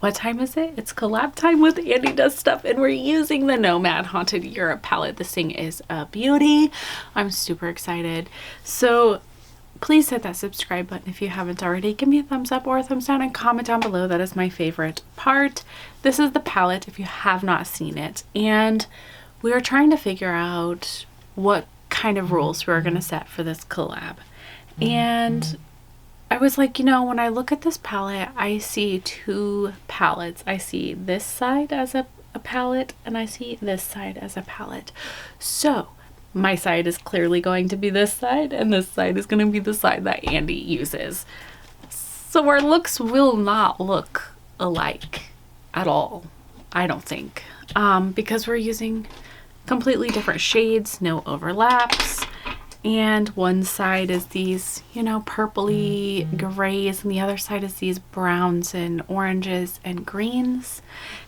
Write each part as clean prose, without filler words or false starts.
what time is it? It's collab time with Andi Does Stuff, and we're using the Nomad Haunted Europe palette. This thing is a beauty. I'm super excited. So please hit that subscribe button if you haven't already. Give me a thumbs up or a thumbs down and comment down below. That is my favorite part. This is the palette if you have not seen it. And we are trying to figure out what kind of rules we're going to set for this collab. And I was like, you know, when I look at this palette, I see two palettes. I see this side as a palette, and I see this side as a palette. So my side is clearly going to be this side, and this side is going to be the side that Andi uses. So our looks will not look alike at all, I don't think, because we're using completely different shades, no overlaps. And one side is these, you know, purpley grays, and the other side is these browns and oranges and greens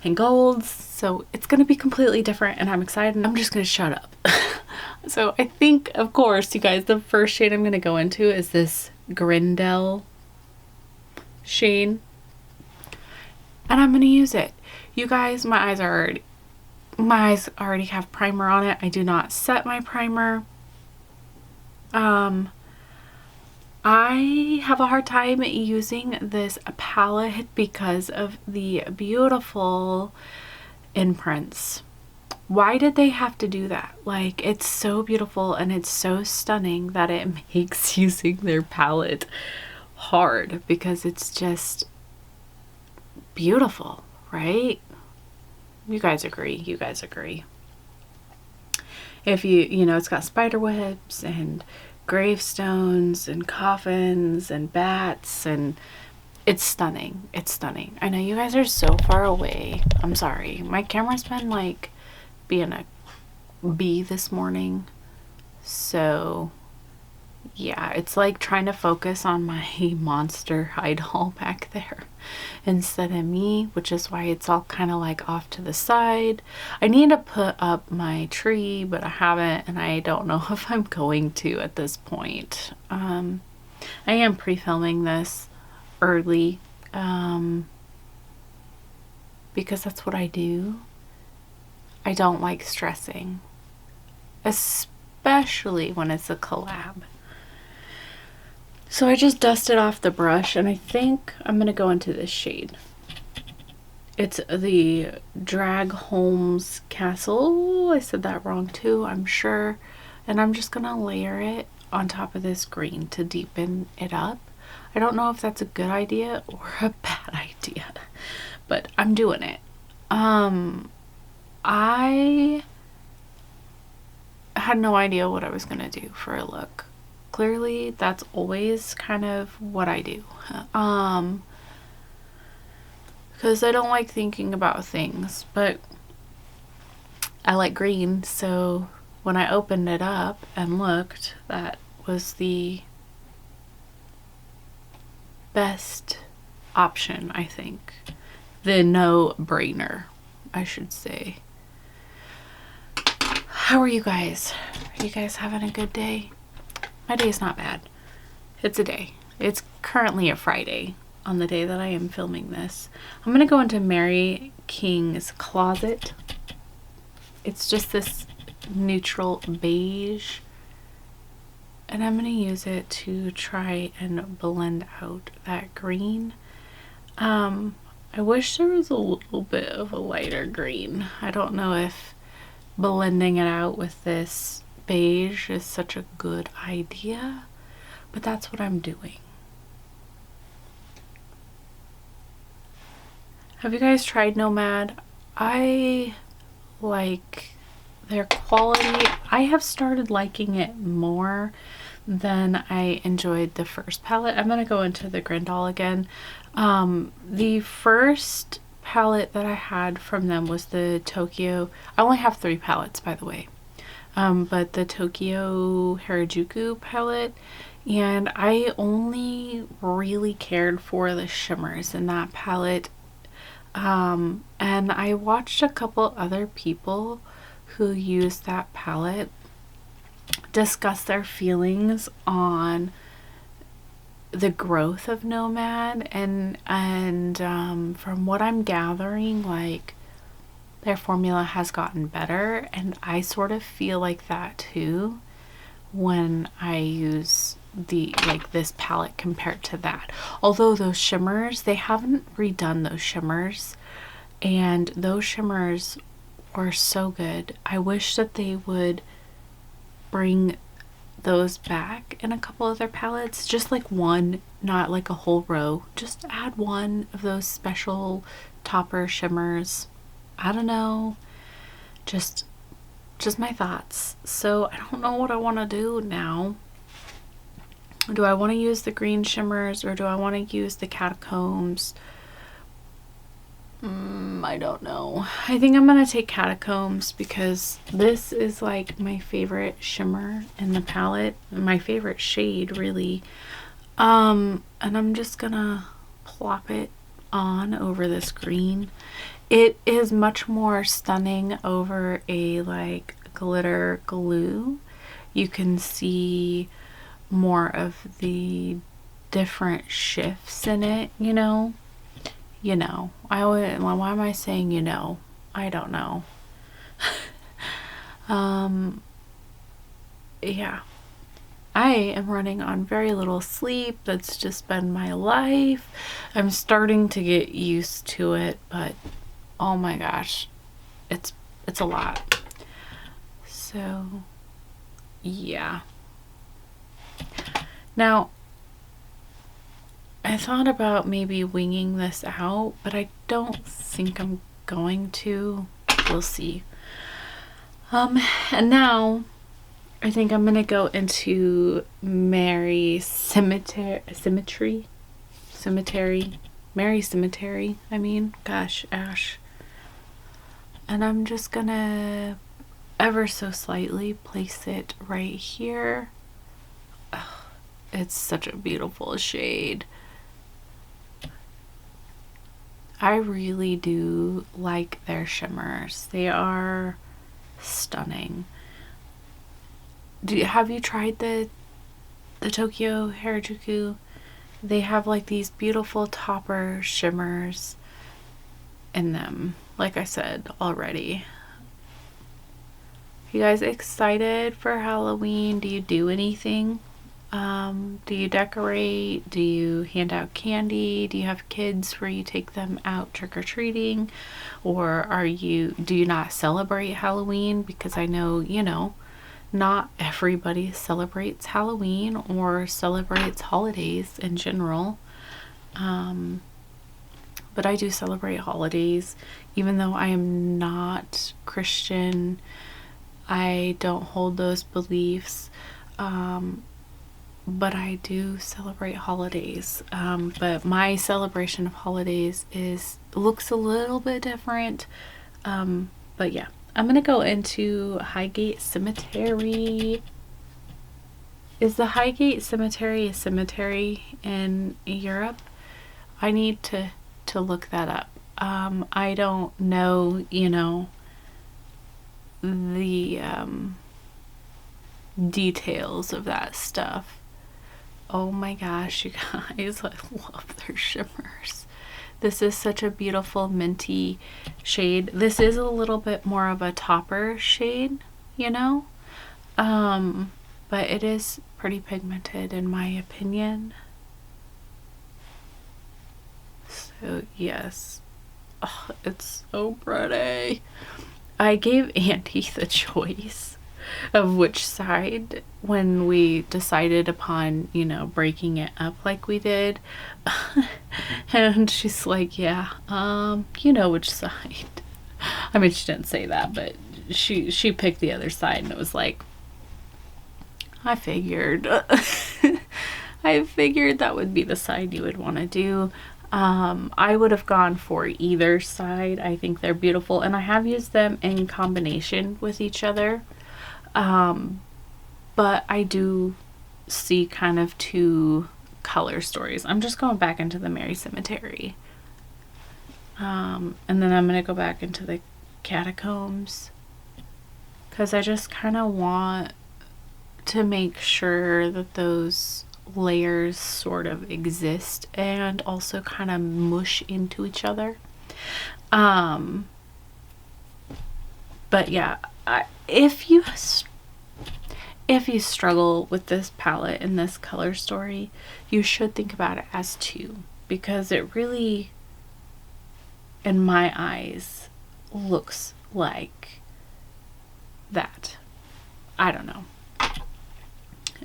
and golds. So it's going to be completely different, and I'm excited. I'm just going to shut up. So I think, of course, you guys, the first shade I'm going to go into is this Grindel shade, and I'm going to use it. You guys, my eyes already have primer on it. I do not set my primer. I have a hard time using this palette because of the beautiful imprints. Why did they have to do that? Like, it's so beautiful and it's so stunning that it makes using their palette hard, because it's just beautiful, right? You guys agree. You guys agree. If you know, it's got spider webs and gravestones and coffins and bats, and it's stunning. It's stunning. I know you guys are so far away. I'm sorry. My camera's been like being a bee this morning. So yeah, it's like trying to focus on my monster idol back there instead of me, which is why it's all kind of like off to the side. I need to put up my tree, but I haven't, and I don't know if I'm going to at this point. I am pre-filming this early because that's what I do. I don't like stressing, especially when it's a collab. So I just dusted off the brush, and I think I'm going to go into this shade. It's the Drag Holmes Castle. I said that wrong too, I'm sure. And I'm just going to layer it on top of this green to deepen it up. I don't know if that's a good idea or a bad idea, but I'm doing it. I had no idea what I was going to do for a look. Clearly, that's always kind of what I do. Because I don't like thinking about things, but I like green, so when I opened it up and looked, that was the best option, I think. The no-brainer, I should say. How are you guys? Are you guys having a good day? My day is not bad. It's a day. It's currently a Friday on the day that I am filming this. I'm going to go into Mary King's Closet. It's just this neutral beige, and I'm going to use it to try and blend out that green. I wish there was a little bit of a lighter green. I don't know if blending it out with this beige is such a good idea, but that's what I'm doing. Have you guys tried Nomad? I like their quality. I have started liking it more than I enjoyed the first palette. I'm gonna go into the Grindel again. The first palette that I had from them was the Tokyo. I only have 3 palettes, by the way. But the Tokyo Harajuku palette, and I only really cared for the shimmers in that palette. And I watched a couple other people who used that palette discuss their feelings on the growth of Nomad, and from what I'm gathering, like, their formula has gotten better, and I sort of feel like that too when I use the like this palette compared to that. Although those shimmers, they haven't redone those shimmers, and those shimmers were so good. I wish that they would bring those back in a couple other palettes, just like one, not like a whole row. Just add one of those special topper shimmers. I don't know, just my thoughts. So I don't know what I want to do now. Do I want to use the green shimmers, or do I want to use the catacombs? I don't know. I think I'm gonna take catacombs because this is like my favorite shimmer in the palette, my favorite shade really. And I'm just gonna plop it on over this green. It is much more stunning over a like glitter glue. You can see more of the different shifts in it, you know. I always, why am I saying you know? I don't know. Yeah. I am running on very little sleep. That's just been my life. I'm starting to get used to it, but oh my gosh, it's a lot. So yeah. Now I thought about maybe winging this out, but I don't think I'm going to. We'll see. And now I think I'm gonna go into Mary Cemetery. Mary Cemetery, I mean, gosh, Ash. And I'm just gonna ever so slightly place it right here. Oh, it's such a beautiful shade. I really do like their shimmers. They are stunning. Have you tried the Tokyo Harajuku? They have like these beautiful topper shimmers in them, like I said already. You guys excited for Halloween? Do you do anything? Do you decorate? Do you hand out candy? Do you have kids where you take them out trick-or-treating? Or do you not celebrate Halloween? Because I know, you know, not everybody celebrates Halloween or celebrates holidays in general. But I do celebrate holidays, even though I am not Christian. I don't hold those beliefs. But I do celebrate holidays. But my celebration of holidays looks a little bit different. But yeah, I'm gonna go into Highgate Cemetery. Is the Highgate Cemetery a cemetery in Europe? I need to look that up. I don't know, you know, the details of that stuff. Oh my gosh, you guys, I love their shimmers. This is such a beautiful minty shade. This is a little bit more of a topper shade, you know? But it is pretty pigmented in my opinion. So yes. Oh, it's so pretty. I gave Andi the choice of which side when we decided upon, you know, breaking it up like we did. And she's like, yeah, you know which side. I mean, she didn't say that, but she picked the other side, and it was like, I figured. I figured that would be the side you would want to do. I would have gone for either side. I think they're beautiful, and I have used them in combination with each other. But I do see kind of two color stories. I'm just going back into the Mary Cemetery. And then I'm going to go back into the catacombs, because I just kind of want to make sure that those layers sort of exist and also kind of mush into each other. But yeah, if you struggle with this palette and this color story, you should think about it as two, because it really, in my eyes, looks like that. I don't know.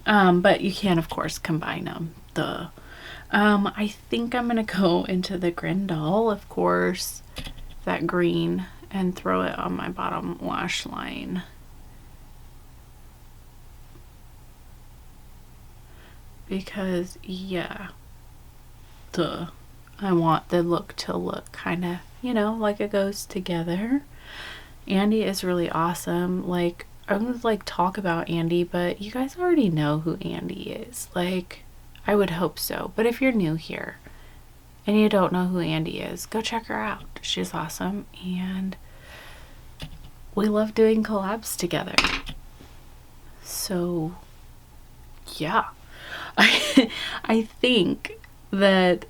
But you can, of course, combine them. I think I'm gonna go into the Grindal, of course, that green, and throw it on my bottom lash line. Because, yeah, I want the look to look kind of, you know, like it goes together. Andi is really awesome. Like, I would like talk about Andi, but you guys already know who Andi is. Like, I would hope so. But if you're new here and you don't know who Andi is, go check her out. She's awesome, and we love doing collabs together. So, yeah. I think that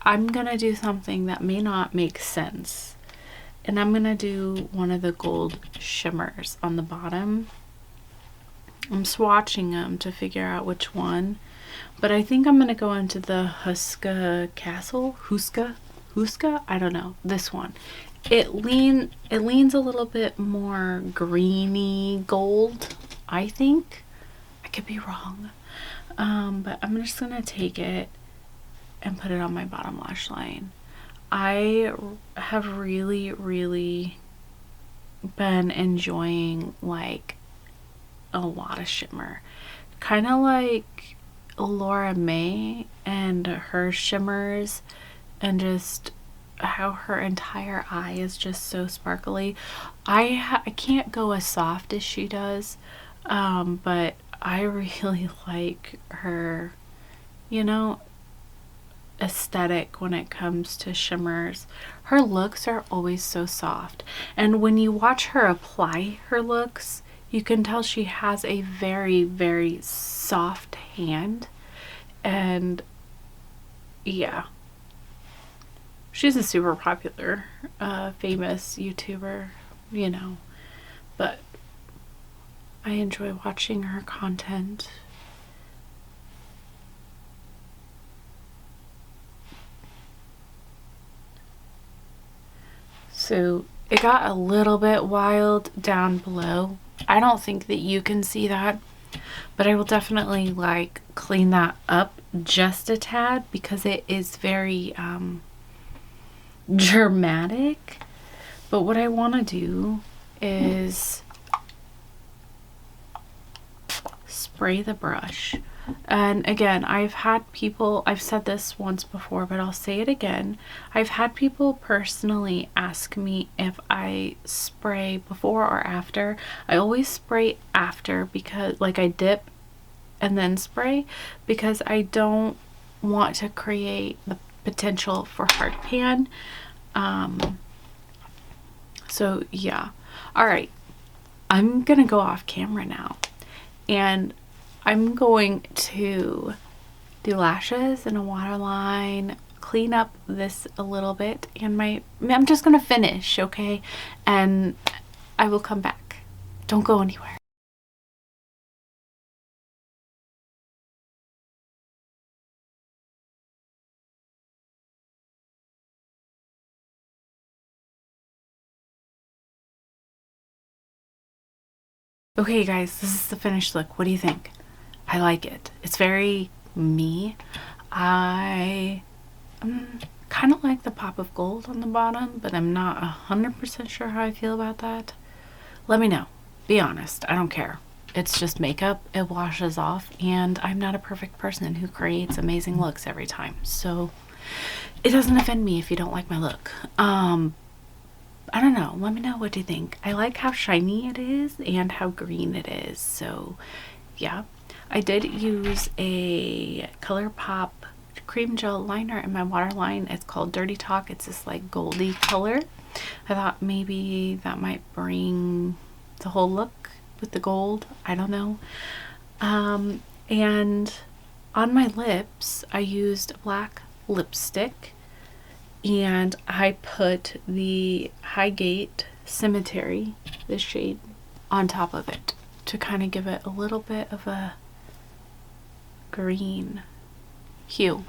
I'm gonna do something that may not make sense, and I'm gonna do one of the gold shimmers on the bottom. I'm swatching them to figure out which one, but I think I'm gonna go into the Huska Castle. Huska? I don't know. This one. It leans a little bit more greeny gold, I think. I could be wrong. But I'm just gonna take it and put it on my bottom lash line. I have really been enjoying like a lot of shimmer, kind of like Laura May and her shimmers, and just how her entire eye is just so sparkly. I can't go as soft as she does, but I really like her, you know, aesthetic when it comes to shimmers. Her looks are always so soft, and when you watch her apply her looks, you can tell she has a very soft hand. And yeah, she's a super popular famous YouTuber, you know, but I enjoy watching her content. So it got a little bit wild down below. I don't think that you can see that, but I will definitely like clean that up just a tad, because it is very dramatic. But what I want to do is spray the brush. And again, I've said this once before, but I'll say it again. I've had people personally ask me if I spray before or after. I always spray after, because like I dip and then spray, because I don't want to create the potential for hard pan. So yeah. All right. I'm gonna go off camera now, and I'm going to do lashes and a waterline, clean up this a little bit, and I'm just gonna finish, okay? And I will come back. Don't go anywhere. Okay guys, this is the finished look. What do you think? I like it. It's very me. I kind of like the pop of gold on the bottom, but I'm not 100% sure how I feel about that. Let me know. Be honest. I don't care. It's just makeup. It washes off, and I'm not a perfect person who creates amazing looks every time. So it doesn't offend me if you don't like my look. I don't know. Let me know, what do you think? I like how shiny it is and how green it is. So yeah, I did use a ColourPop cream gel liner in my waterline. It's called Dirty Talk. It's this like goldy color. I thought maybe that might bring the whole look with the gold. I don't know. And on my lips, I used black lipstick, and I put the Highgate Cemetery, this shade, on top of it to kind of give it a little bit of a green hue.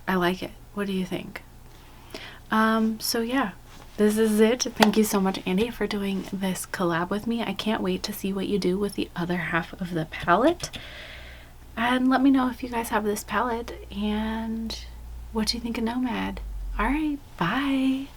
I like it. What do you think? So yeah, this is it. Thank you so much, Andi, for doing this collab with me. I can't wait to see what you do with the other half of the palette. And let me know if you guys have this palette and what you think of Nomad. Alright, bye!